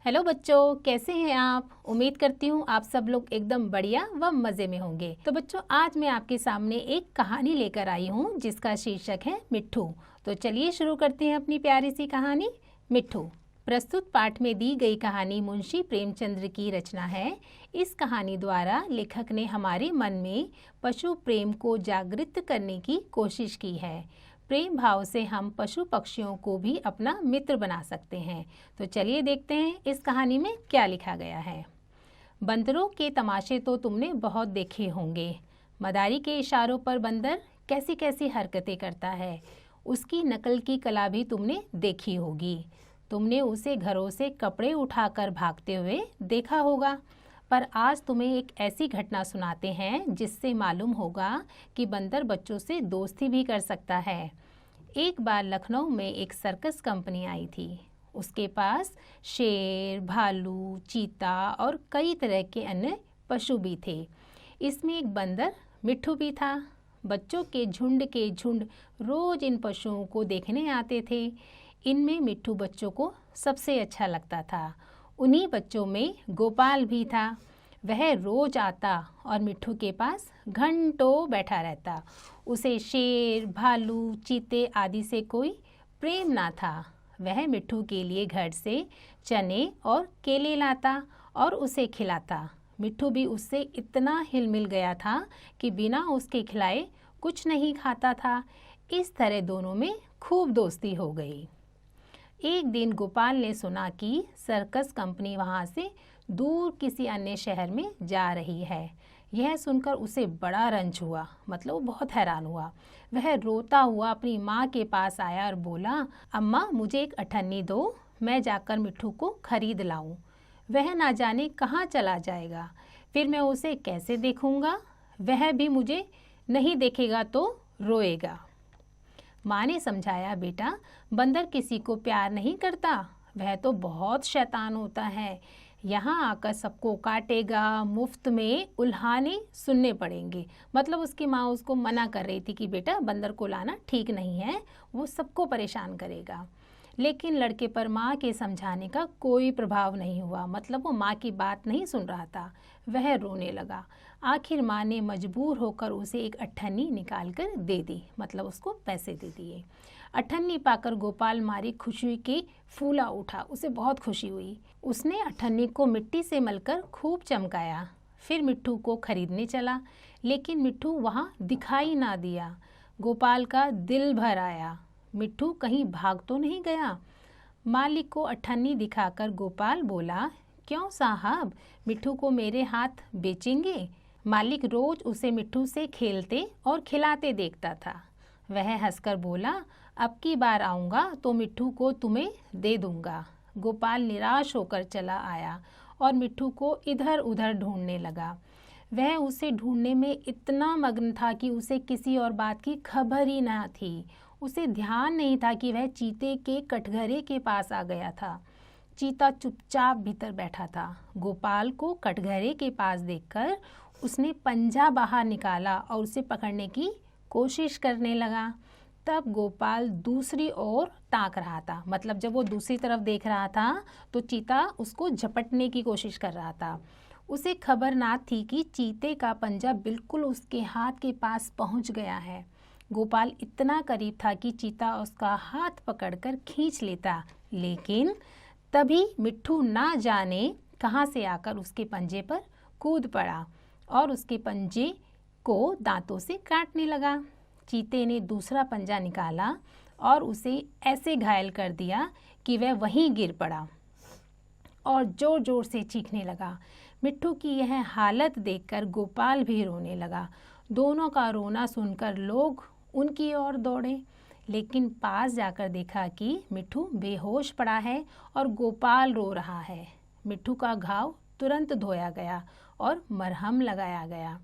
Hello बच्चों, कैसे हैं आप। उम्मीद करती हूँ आप सब लोग एकदम बढ़िया व मज़े में होंगे। तो बच्चों, आज मैं आपके सामने एक कहानी लेकर आई हूँ जिसका शीर्षक है मिट्ठू। तो चलिए शुरू करते हैं अपनी प्यारी सी कहानी मिट्ठू। प्रस्तुत पाठ में दी गई कहानी मुंशी प्रेमचंद्र की रचना है। इस कहानी द्वारा लेखक ने हमारे मन में पशु प्रेम को जागृत करने की कोशिश की है। प्रेम भाव से हम पशु पक्षियों को भी अपना मित्र बना सकते हैं। तो चलिए देखते हैं इस कहानी में क्या लिखा गया है। बंदरों के तमाशे तो तुमने बहुत देखे होंगे। मदारी के इशारों पर बंदर कैसी कैसी हरकतें करता है, उसकी नकल की कला भी तुमने देखी होगी। तुमने उसे घरों से कपड़े उठाकर भागते हुए देखा होगा। पर आज तुम्हें एक ऐसी घटना सुनाते हैं जिससे मालूम होगा कि बंदर बच्चों से दोस्ती भी कर सकता है। एक बार लखनऊ में एक सर्कस कंपनी आई थी। उसके पास शेर, भालू, चीता और कई तरह के अन्य पशु भी थे। इसमें एक बंदर मिट्ठू भी था। बच्चों के झुंड रोज इन पशुओं को देखने आते थे। इनमें मिट्ठू बच्चों को सबसे अच्छा लगता था। उन्हीं बच्चों में गोपाल भी था। वह रोज आता और मिट्ठू के पास घंटों बैठा रहता। उसे शेर, भालू, चीते आदि से कोई प्रेम ना था। वह मिट्ठू के लिए घर से चने और केले लाता और उसे खिलाता। मिट्ठू भी उससे इतना हिल मिल गया था कि बिना उसके खिलाए कुछ नहीं खाता था। इस तरह दोनों में खूब दोस्ती हो गई। एक दिन गोपाल ने सुना कि सर्कस कंपनी वहाँ से दूर किसी अन्य शहर में जा रही है। यह सुनकर उसे बड़ा रंज हुआ, मतलब वो बहुत हैरान हुआ। वह रोता हुआ अपनी माँ के पास आया और बोला, अम्मा मुझे एक अठन्नी दो, मैं जाकर मिट्ठू को खरीद लाऊं। वह ना जाने कहाँ चला जाएगा, फिर मैं उसे कैसे देखूंगा। वह भी मुझे नहीं देखेगा तो रोएगा। माँ ने समझाया, बेटा बंदर किसी को प्यार नहीं करता, वह तो बहुत शैतान होता है। यहाँ आकर सबको काटेगा, मुफ्त में उल्हाने सुनने पड़ेंगे। मतलब उसकी माँ उसको मना कर रही थी कि बेटा बंदर को लाना ठीक नहीं है, वो सबको परेशान करेगा। लेकिन लड़के पर माँ के समझाने का कोई प्रभाव नहीं हुआ। मतलब वो माँ की बात नहीं सुन रहा था। वह रोने लगा। आखिर माँ ने मजबूर होकर उसे एक अठन्नी निकाल कर दे दी, मतलब उसको पैसे दे दिए। अठन्नी पाकर गोपाल मारी खुशी के फूला उठा। उसे बहुत खुशी हुई। उसने अठन्नी को मिट्टी से मलकर खूब चमकाया। फिर मिट्ठू को खरीदने चला, लेकिन मिट्ठू वहाँ दिखाई ना दिया। गोपाल का दिल भर आया। मिट्ठू कहीं भाग तो नहीं गया। मालिक को अठन्नी दिखाकर गोपाल बोला, क्यों साहब, मिट्ठू को मेरे हाथ बेचेंगे। मालिक रोज उसे मिट्ठू से खेलते और खिलाते देखता था। वह हंसकर बोला, अब की बार आऊँगा तो मिट्ठू को तुम्हें दे दूँगा। गोपाल निराश होकर चला आया और मिट्ठू को इधर उधर ढूंढने लगा। वह उसे ढूंढने में इतना मग्न था कि उसे किसी और बात की खबर ही ना थी। उसे ध्यान नहीं था कि वह चीते के कटघरे के पास आ गया था। चीता चुपचाप भीतर बैठा था। गोपाल को कटघरे के पास देखकर उसने पंजा बाहर निकाला और उसे पकड़ने की कोशिश करने लगा। तब गोपाल दूसरी ओर ताक रहा था। मतलब जब वो दूसरी तरफ देख रहा था तो चीता उसको झपटने की कोशिश कर रहा था। उसे खबर ना थी कि चीते का पंजा बिल्कुल उसके हाथ के पास पहुंच गया है। गोपाल इतना करीब था कि चीता उसका हाथ पकड़कर खींच लेता, लेकिन तभी मिट्ठू ना जाने कहाँ से आकर उसके पंजे पर कूद पड़ा और उसके पंजे को दांतों से काटने लगा। चीते ने दूसरा पंजा निकाला और उसे ऐसे घायल कर दिया कि वह वहीं गिर पड़ा और जोर जोर से चीखने लगा। मिट्ठू की यह हालत देखकर गोपाल भी रोने लगा। दोनों का रोना सुनकर लोग उनकी ओर दौड़े, लेकिन पास जाकर देखा कि मिट्ठू बेहोश पड़ा है और गोपाल रो रहा है। मिट्ठू का घाव तुरंत धोया गया और मरहम लगाया गया।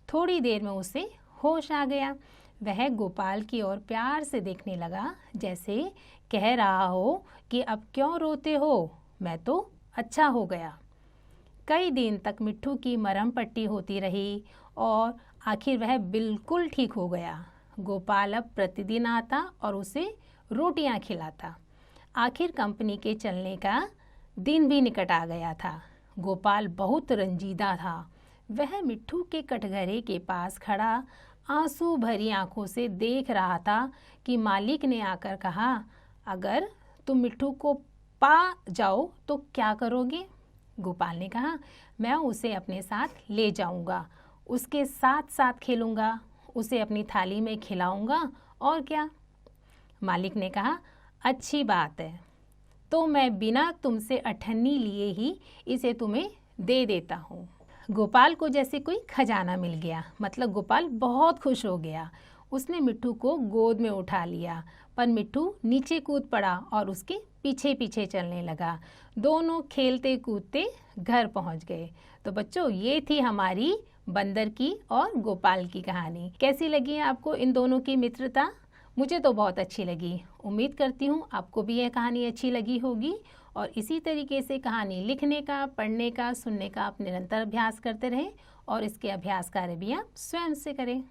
थोड़ी देर में उसे होश आ गया। वह गोपाल की ओर प्यार से देखने लगा, जैसे कह रहा हो कि अब क्यों रोते हो, मैं तो अच्छा हो गया। कई दिन तक मिट्ठू की मरहम पट्टी होती रही और आखिर वह बिल्कुल ठीक हो गया। गोपाल अब प्रतिदिन आता और उसे रोटियां खिलाता। आखिर कंपनी के चलने का दिन भी निकट आ गया था। गोपाल बहुत रंजीदा था। वह मिट्ठू के कटघरे के पास खड़ा आंसू भरी आंखों से देख रहा था कि मालिक ने आकर कहा, अगर तुम मिट्ठू को पा जाओ तो क्या करोगे? गोपाल ने कहा, मैं उसे अपने साथ ले जाऊंगा, उसके साथ साथ खेलूंगा, उसे अपनी थाली में खिलाऊंगा और क्या। मालिक ने कहा, अच्छी बात है, तो मैं बिना तुमसे अठन्नी लिए ही इसे तुम्हें दे देता हूँ। गोपाल को जैसे कोई खजाना मिल गया। मतलब गोपाल बहुत खुश हो गया। उसने मिट्ठू को गोद में उठा लिया, पर मिट्ठू नीचे कूद पड़ा और उसके पीछे पीछे चलने लगा। दोनों खेलते कूदते घर पहुंच गए। तो बच्चों, ये थी हमारी बंदर की और गोपाल की कहानी। कैसी लगी आपको इन दोनों की मित्रता? मुझे तो बहुत अच्छी लगी। उम्मीद करती हूँ आपको भी यह कहानी अच्छी लगी होगी। और इसी तरीके से कहानी लिखने का, पढ़ने का, सुनने का आप निरंतर अभ्यास करते रहें और इसके अभ्यास कार्य भी आप स्वयं से करें।